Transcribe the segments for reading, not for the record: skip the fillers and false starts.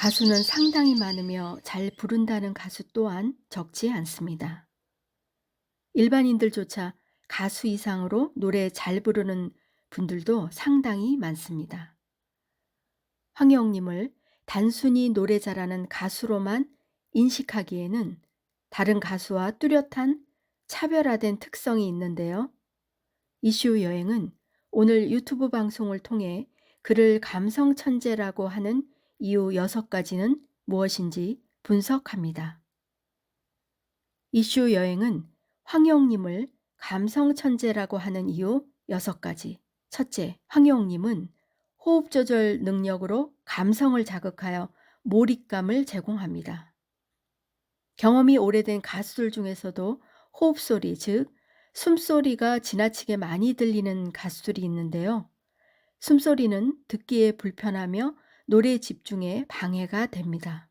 가수는 상당히 많으며 잘 부른다는 가수 또한 적지 않습니다. 일반인들조차 가수 이상으로 노래 잘 부르는 분들도 상당히 많습니다. 황영님을 단순히 노래 잘하는 가수로만 인식하기에는 다른 가수와 뚜렷한 차별화된 특성이 있는데요. 이슈 여행은 오늘 유튜브 방송을 통해 그를 감성 천재라고 하는 이유 6가지는 무엇인지 분석합니다. 이슈 여행은 황영님을 감성 천재라고 하는 이유 6가지. 첫째, 황영님은 호흡 조절 능력으로 감성을 자극하여 몰입감을 제공합니다. 경험이 오래된 가수들 중에서도 호흡 소리, 즉 숨소리가 지나치게 많이 들리는 가수들이 있는데요. 숨소리는 듣기에 불편하며 노래 집중에 방해가 됩니다.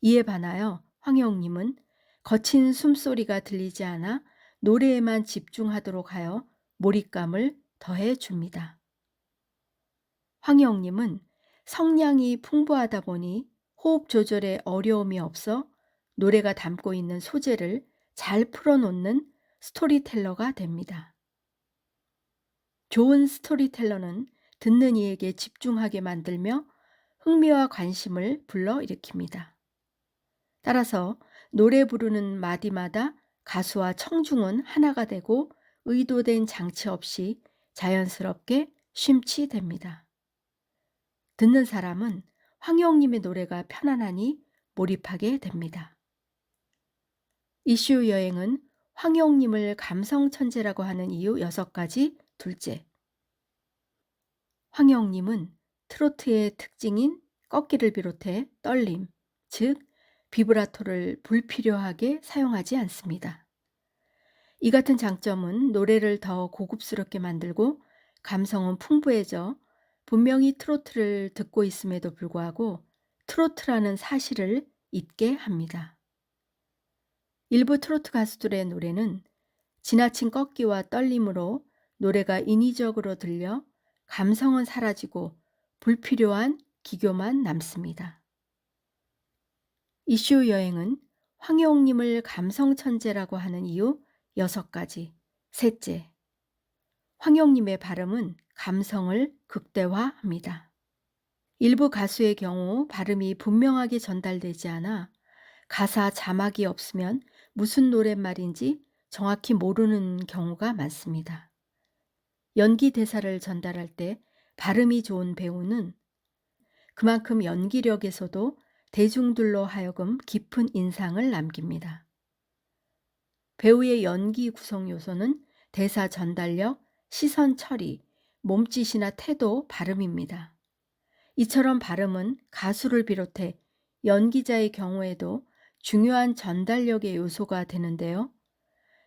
이에 반하여 황영님은 거친 숨소리가 들리지 않아 노래에만 집중하도록 하여 몰입감을 더해 줍니다. 황영님은 성량이 풍부하다 보니 호흡 조절에 어려움이 없어 노래가 담고 있는 소재를 잘 풀어놓는 스토리텔러가 됩니다. 좋은 스토리텔러는 듣는 이에게 집중하게 만들며 흥미와 관심을 불러일으킵니다. 따라서 노래 부르는 마디마다 가수와 청중은 하나가 되고 의도된 장치 없이 자연스럽게 심취됩니다. 듣는 사람은 황영님의 노래가 편안하니 몰입하게 됩니다. 이슈 여행은 황영님을 감성 천재라고 하는 이유 6가지. 둘째, 황영님은 트로트의 특징인 꺾기를 비롯해 떨림, 즉 비브라토를 불필요하게 사용하지 않습니다. 이 같은 장점은 노래를 더 고급스럽게 만들고 감성은 풍부해져 분명히 트로트를 듣고 있음에도 불구하고 트로트라는 사실을 잊게 합니다. 일부 트로트 가수들의 노래는 지나친 꺾기와 떨림으로 노래가 인위적으로 들려 감성은 사라지고 불필요한 기교만 남습니다. 이슈 여행은 황영님을 감성 천재라고 하는 이유 6가지. 셋째, 황영님의 발음은 감성을 극대화합니다. 일부 가수의 경우 발음이 분명하게 전달되지 않아 가사 자막이 없으면 무슨 노랫말인지 정확히 모르는 경우가 많습니다. 연기 대사를 전달할 때 발음이 좋은 배우는 그만큼 연기력에서도 대중들로 하여금 깊은 인상을 남깁니다. 배우의 연기 구성 요소는 대사 전달력, 시선 처리, 몸짓이나 태도, 발음입니다. 이처럼 발음은 가수를 비롯해 연기자의 경우에도 중요한 전달력의 요소가 되는데요.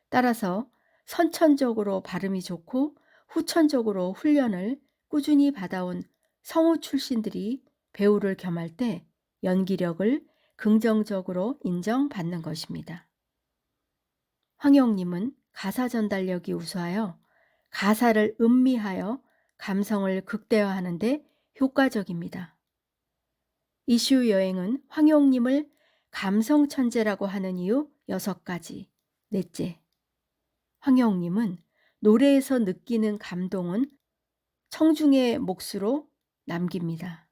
따라서 선천적으로 발음이 좋고 후천적으로 훈련을 꾸준히 받아온 성우 출신들이 배우를 겸할 때 연기력을 긍정적으로 인정받는 것입니다. 황영님은 가사 전달력이 우수하여 가사를 음미하여 감성을 극대화하는 데 효과적입니다. 이슈 여행은 황영님을 감성 천재라고 하는 이유 6가지. 넷째, 황영님은 노래에서 느끼는 감동은 청중의 몫으로 남깁니다.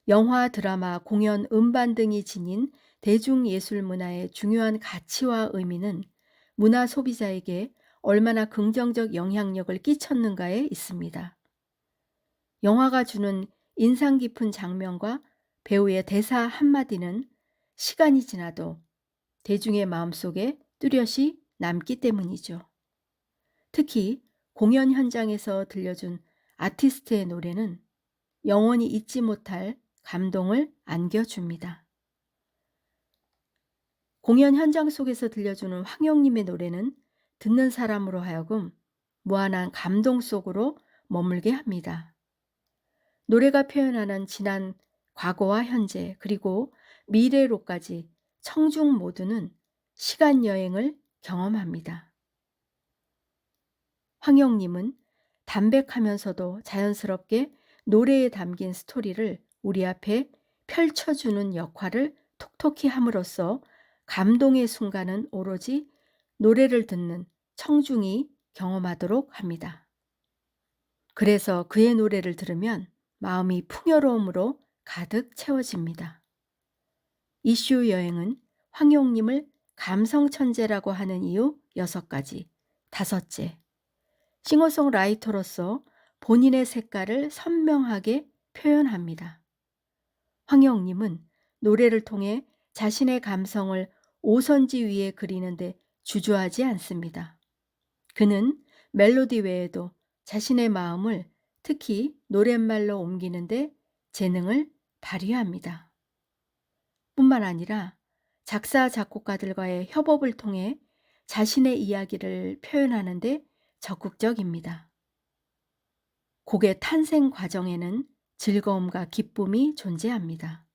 영화, 드라마, 공연, 음반 등이 지닌 대중예술 문화의 중요한 가치와 의미는 문화 소비자에게 얼마나 긍정적 영향력을 끼쳤는가에 있습니다. 영화가 주는 인상 깊은 장면과 배우의 대사 한마디는 시간이 지나도 대중의 마음속에 뚜렷이 남기 때문이죠. 특히 공연 현장에서 들려준 아티스트의 노래는 영원히 잊지 못할 감동을 안겨줍니다. 공연 현장 속에서 들려주는 황영님의 노래는 듣는 사람으로 하여금 무한한 감동 속으로 머물게 합니다. 노래가 표현하는 지난 과거와 현재 그리고 미래로까지 청중 모두는 시간 여행을 경험합니다. 황영님은 담백하면서도 자연스럽게 노래에 담긴 스토리를 우리 앞에 펼쳐주는 역할을 톡톡히 함으로써 감동의 순간은 오로지 노래를 듣는 청중이 경험하도록 합니다. 그래서 그의 노래를 들으면 마음이 풍요로움으로 가득 채워집니다. 이슈 여행은 황용님을 감성 천재라고 하는 이유 6가지. 다섯째, 싱어송라이터로서 본인의 색깔을 선명하게 표현합니다. 황영님은 노래를 통해 자신의 감성을 오선지 위에 그리는데 주저하지 않습니다. 그는 멜로디 외에도 자신의 마음을 특히 노랫말로 옮기는데 재능을 발휘합니다. 뿐만 아니라 작사, 작곡가들과의 협업을 통해 자신의 이야기를 표현하는데 적극적입니다. 곡의 탄생 과정에는 즐거움과 기쁨이 존재합니다.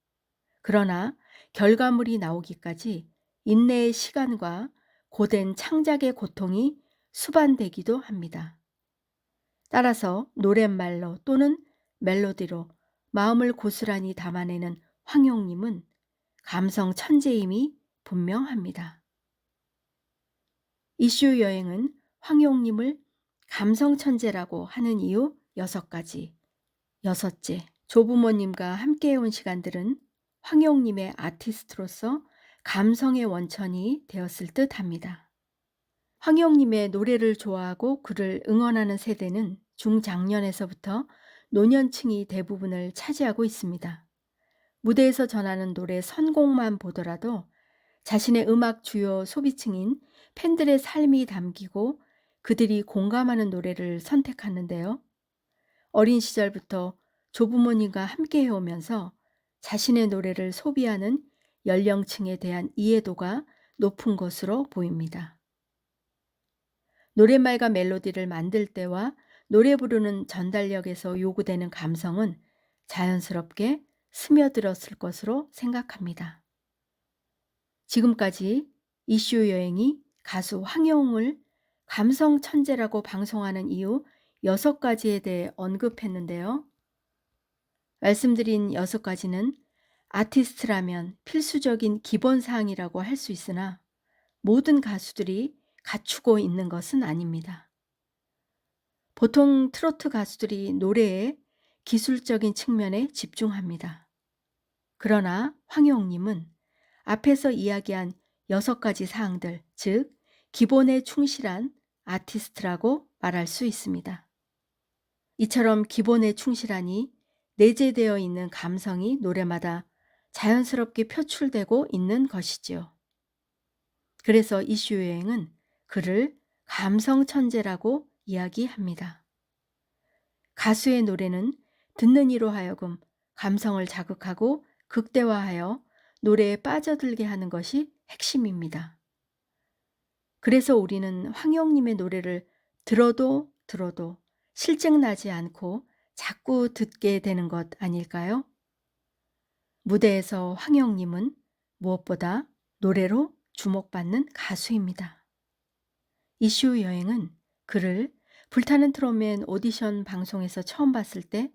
그러나 결과물이 나오기까지 인내의 시간과 고된 창작의 고통이 수반되기도 합니다. 따라서 노랫말로 또는 멜로디로 마음을 고스란히 담아내는 황용님은 감성 천재임이 분명합니다. 이슈 여행은 황용님을 감성 천재라고 하는 이유 6가지. 여섯째, 조부모님과 함께해온 시간들은 황용님의 아티스트로서 감성의 원천이 되었을 듯 합니다. 황용님의 노래를 좋아하고 그를 응원하는 세대는 중장년에서부터 노년층이 대부분을 차지하고 있습니다. 무대에서 전하는 노래 선곡만 보더라도 자신의 음악 주요 소비층인 팬들의 삶이 담기고 그들이 공감하는 노래를 선택하는데요. 어린 시절부터 조부모님과 함께 해오면서 자신의 노래를 소비하는 연령층에 대한 이해도가 높은 것으로 보입니다. 노랫말과 멜로디를 만들 때와 노래 부르는 전달력에서 요구되는 감성은 자연스럽게 스며들었을 것으로 생각합니다. 지금까지 이슈 여행이 가수 황영을 감성 천재라고 방송하는 이유 6가지에 대해 언급했는데요. 말씀드린 6가지는 아티스트라면 필수적인 기본사항이라고 할 수 있으나 모든 가수들이 갖추고 있는 것은 아닙니다. 보통 트로트 가수들이 노래의 기술적인 측면에 집중합니다. 그러나 황용님은 앞에서 이야기한 6가지 사항들, 즉 기본에 충실한 아티스트라고 말할 수 있습니다. 이처럼 기본에 충실하니 내재되어 있는 감성이 노래마다 자연스럽게 표출되고 있는 것이지요. 그래서 이슈 여행은 그를 감성 천재라고 이야기합니다. 가수의 노래는 듣는 이로 하여금 감성을 자극하고 극대화하여 노래에 빠져들게 하는 것이 핵심입니다. 그래서 우리는 황영님의 노래를 들어도 실증나지 않고 자꾸 듣게 되는 것 아닐까요? 무대에서 황영님은 무엇보다 노래로 주목받는 가수입니다. 이슈 여행은 그를 불타는 트롯맨 오디션 방송에서 처음 봤을 때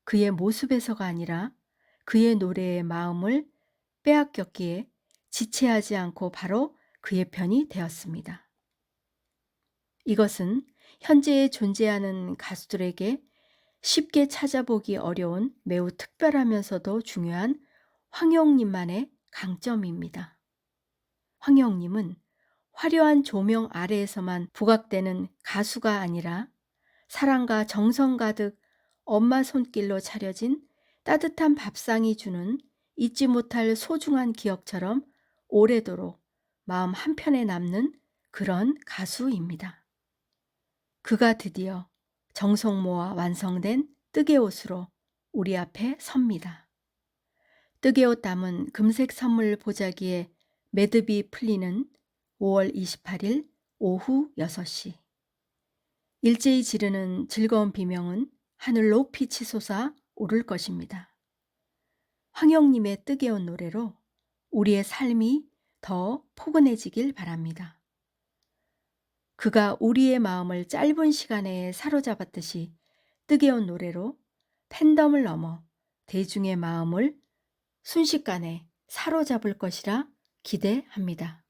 그의 모습에서가 아니라 그의 노래의 마음을 빼앗겼기에 지체하지 않고 바로 그의 편이 되었습니다. 이것은 현재에 존재하는 가수들에게 쉽게 찾아보기 어려운 매우 특별하면서도 중요한 황영님만의 강점입니다. 황영님은 화려한 조명 아래에서만 부각되는 가수가 아니라 사랑과 정성 가득 엄마 손길로 차려진 따뜻한 밥상이 주는 잊지 못할 소중한 기억처럼 오래도록 마음 한편에 남는 그런 가수입니다. 그가 드디어 정성 모아 완성된 뜨개 옷으로 우리 앞에 섭니다. 뜨개 옷 담은 금색 선물 보자기에 매듭이 풀리는 5월 28일 오후 6시. 일제히 지르는 즐거운 비명은 하늘 높이 치솟아 오를 것입니다. 황영님의 뜨개 옷 노래로 우리의 삶이 더 포근해지길 바랍니다. 그가 우리의 마음을 짧은 시간에 사로잡았듯이 뜨개 옷 노래로 팬덤을 넘어 대중의 마음을 순식간에 사로잡을 것이라 기대합니다.